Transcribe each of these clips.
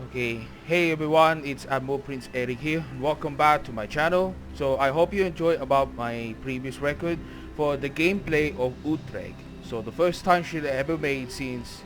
Okay, hey everyone, it's Admiral Prince Eric here. Welcome back to my channel. So I hope you enjoyed about my previous record for the gameplay of Utrecht. So the first time ship ever made since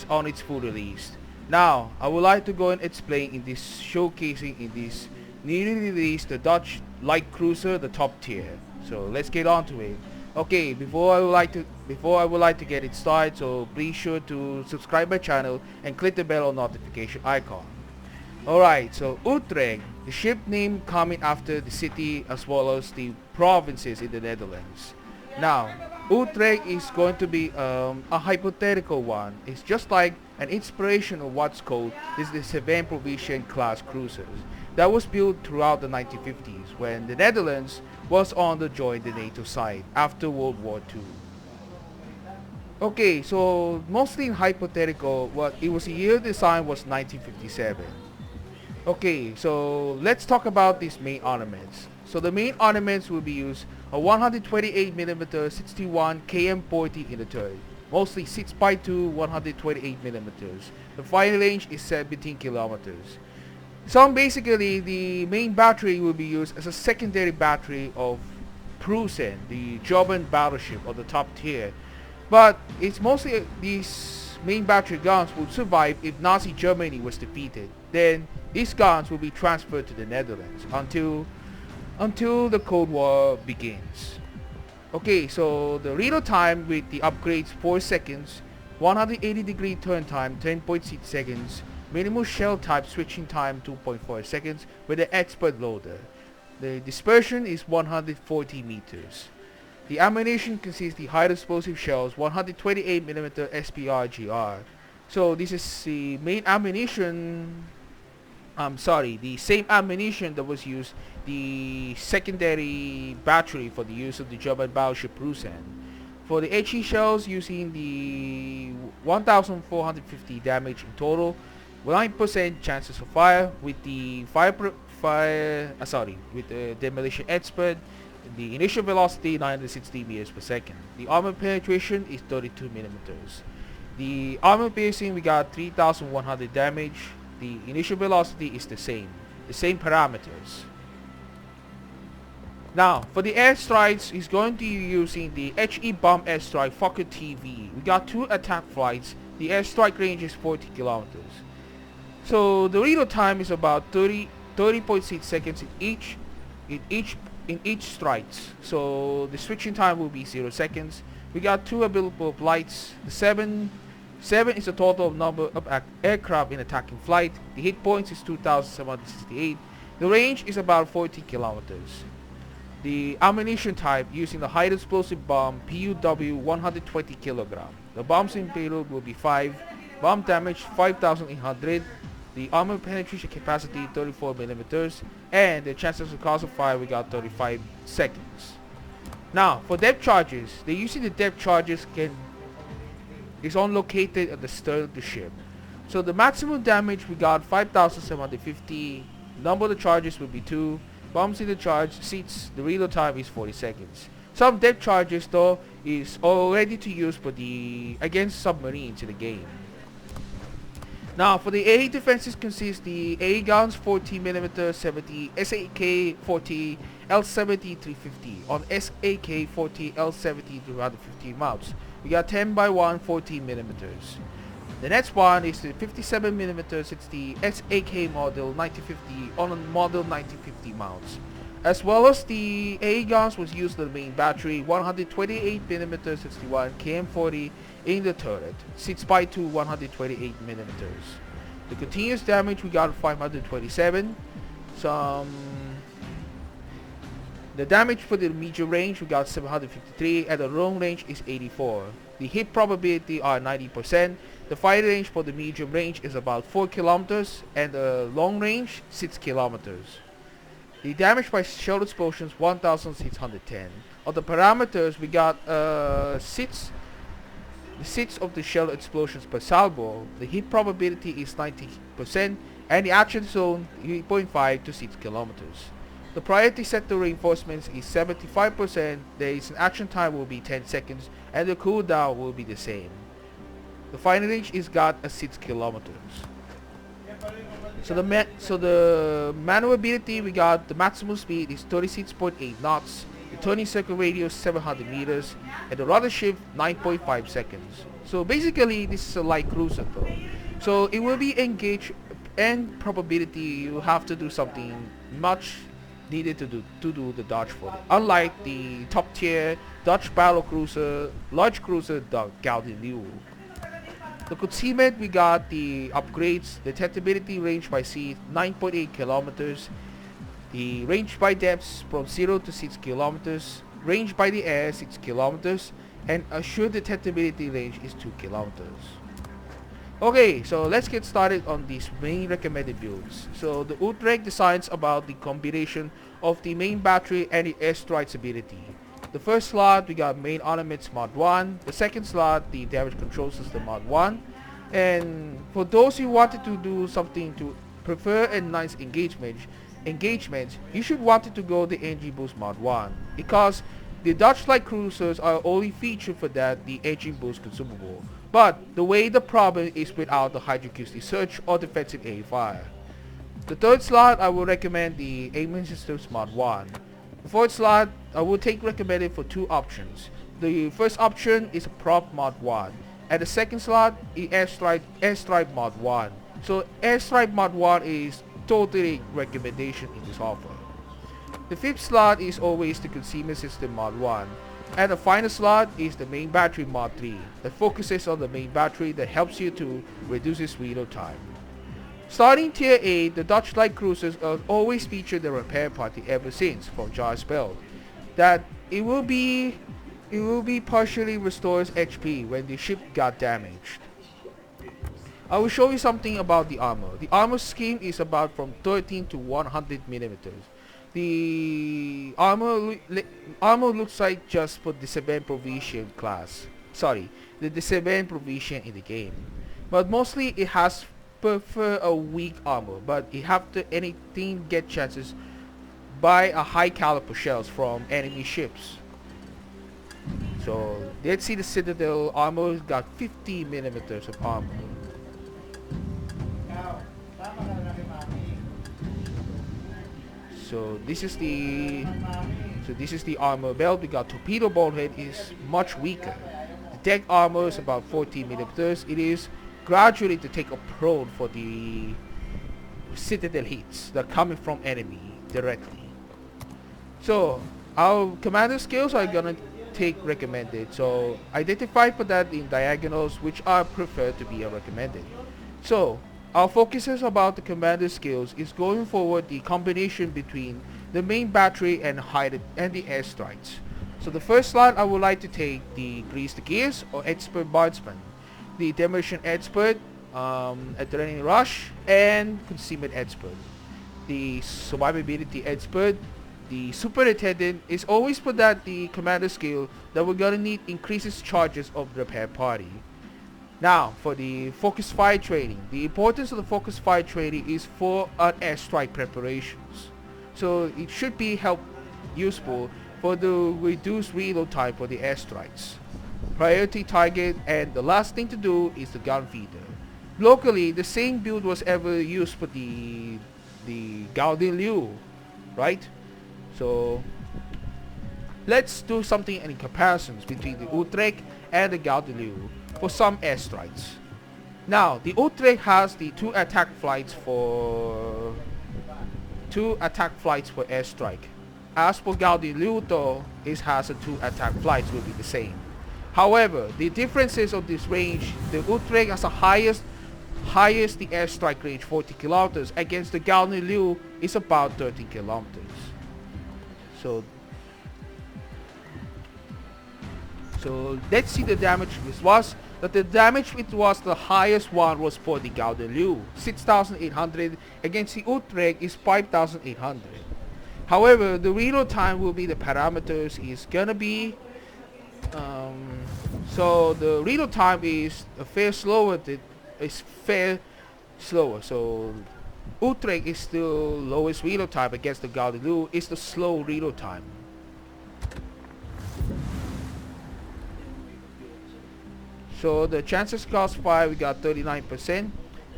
on its full release. Now I would like to go and explain in this showcasing in this newly released the Dutch light cruiser, the top tier. So let's get on to it. Okay, before I would like to get it started, so please sure to subscribe my channel and click the bell or notification icon. Alright, so Utrecht, the ship name coming after the city as well as the provinces in the Netherlands. Now, Utrecht is going to be a hypothetical one. It's just like an inspiration of what's called the Seven Provinciën class cruisers that was built throughout the 1950s when the Netherlands was on the join the NATO side after World War II. Okay, so mostly in hypothetical, what it was a year design was 1957. Okay, so let's talk about these main ornaments. So the main ornaments will be used a 128mm 61 KM40 in the turret, mostly 6x2 128mm. The firing range is 17 kilometers. So basically the main battery will be used as a secondary battery of Prusen, the German battleship of the top tier. But it's mostly these main battery guns would survive if Nazi Germany was defeated. Then these guns will be transferred to the Netherlands until the Cold War begins. Okay, so the reload time with the upgrades 4 seconds, 180-degree turn time 10.6 seconds, minimum shell type switching time 2.4 seconds with the expert loader. The dispersion is 140 meters. The ammunition consists the high explosive shells 128mm SPR-GR. So this is the main ammunition, the same ammunition that was used the secondary battery for the use of the German battleship Prusen. For the HE shells using the 1450 damage in total, 9% chances of fire with the with the demolition expert. The initial velocity 960 meters per second. The armor penetration is 32 millimeters. The armor piercing we got 3100 damage. The initial velocity is the same parameters. Now for the airstrikes, he's going to be using the HE bomb airstrike Fokker TV. We got 2 attack flights. The airstrike range is 40 kilometers. So the reload time is about 30.6 seconds in each strikes. So the switching time will be 0 seconds. We got 2 available flights. The 7 is the total number of aircraft in attacking flight. The hit points is 2768. The range is about 40 kilometers. The ammunition type using the high explosive bomb PUW 120 kilogram. The bombs in payload will be 5. Bomb damage 5800. The armor penetration capacity 34 millimeters, and the chances of cause of fire we got 35 seconds. Now for depth charges, they using the depth charges is on located at the stern of the ship. So the maximum damage we got 5750. Number of the charges will be 2. Bombs in the charge seats. The reload time is 40 seconds. Some depth charges though is all ready to use for against submarines in the game. Now for the AA defenses consist the AA guns 14mm 70 SAK 40 L70 350 on SAK 40 L70 250 mounts. We got 10x1 14mm. The next one is the 57mm 60 SAK model 1950 on a model 1950 mounts. As well as the AA guns was used in the main battery 128mm 61 KM40 in the turret, 6x2 128mm. The continuous damage we got 527. The damage for the medium range we got 753 and the long range is 84. The hit probability are 90%. The fire range for the medium range is about 4 kilometers and the long range 6 kilometers. The damage by shell explosions 1610. On the parameters we got the 6 of the shell explosions per salvo. The hit probability is 90% and the action zone 3.5 to 6 kilometers. The priority sector reinforcements is 75%. There is an action time will be 10 seconds and the cooldown will be the same. The final range is got at 6 kilometers. So the maneuverability, we got the maximum speed is 36.8 knots, the turning circle radius 700 meters, and the rudder shift 9.5 seconds. So basically, this is a light cruiser though. So it will be engaged, and probability you have to do something much needed to do the dodge for it. Unlike the top tier Dutch battle cruiser, large cruiser, the Gaudin. The concealment, we got the upgrades, the detectability range by sea 9.8 kilometers, the range by depths from 0 to 6 kilometers, range by the air 6 kilometers, and assured detectability range is 2 kilometers. Okay, so let's get started on these main recommended builds. So the Utrecht designs about the combination of the main battery and the airstrike's ability. The first slot, we got main armaments mod 1. The second slot, the damage control system mod 1. And for those who wanted to do something to prefer a nice engagement, you should want to go the engine boost mod 1. Because the Dutch light cruisers are only featured for that, the engine boost consumable. But the way the problem is without the hydroacoustic surge or defensive air fire. The third slot, I would recommend the aiming systems mod 1. The fourth slot, I will take recommended for two options. The first option is a prop mod 1, and the second slot is airstrike mod 1. So airstrike mod 1 is totally recommendation in this offer. The fifth slot is always the concealment system mod 1, and the final slot is the main battery mod 3 that focuses on the main battery that helps you to reduce its reload time. Starting tier 8, the Dutch light cruisers have always featured the repair party ever since from Jar's build. That it will be partially restores HP when the ship got damaged. I will show you something about the armor. The armor scheme is about from 13 to 100 millimeters. The armor looks like just for the 7 provision class. Sorry, the 7 provision in the game. But mostly it has prefer a weak armor, but you have to anything get chances by a high caliber shells from enemy ships. So let's see the Citadel armor got 50 millimeters of armor. So this is the armor belt. We got torpedo bulkhead is much weaker. The deck armor is about 14 millimeters. It is gradually to take a prone for the Citadel hits that are coming from enemy directly. So our commander skills are gonna take recommended. So identify for that in diagonals which are preferred to be recommended. So our focuses about the commander skills is going forward the combination between the main battery and the airstrikes. So the first slot I would like to take the grease the gears or expert bardsman, the demolition expert, adrenaline rush, and concealment expert. The survivability expert, the superintendent is always for that the commander skill that we're gonna need increases charges of the repair party. Now for the focus fire training, the importance of the focus fire training is for our airstrike preparations. So it should be useful for the reduced reload time for the airstrikes. Priority target, and the last thing to do is the gun feeder. Locally, the same build was ever used for the Gaudin, right? So let's do something in comparisons between the Utrecht and the Gaudin for some airstrikes. Now, the Utrecht has the two attack flights for airstrike. As for Gaudin though, it has a 2 attack flights will be the same. However, the differences of this range, the Utrecht has the highest the airstrike range 40 kilometers against the Gaudin is about 13 kilometers. So let's see the damage it was. That the damage it was the highest one was for the Gaudin 6,800 against the Utrecht is 5,800. However, the reload time will be the parameters is gonna be so the reload time is slower. So Utrecht is still lowest reload time against the Gaudin is the slow reload time. So the chances crossfire we got 39%.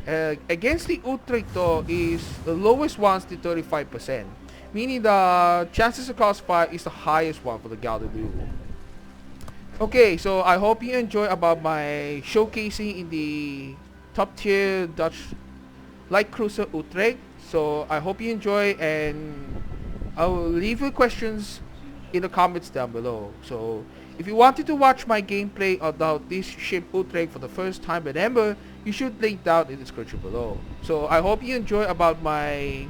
Against the Utrecht though is the lowest one's the 35%, meaning the chances of crossfire is the highest one for the Galileo. Okay, so I hope you enjoy about my showcasing in the top tier Dutch light cruiser Utrecht. So I hope you enjoy, and I will leave your questions in the comments down below. So if you wanted to watch my gameplay about this ship Utrecht for the first time ever, you should link down in the description below. So I hope you enjoy about my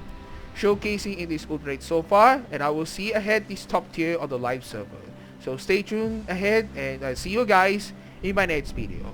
showcasing in this Utrecht so far, and I will see ahead this top tier on the live server. So stay tuned ahead, and I'll see you guys in my next video.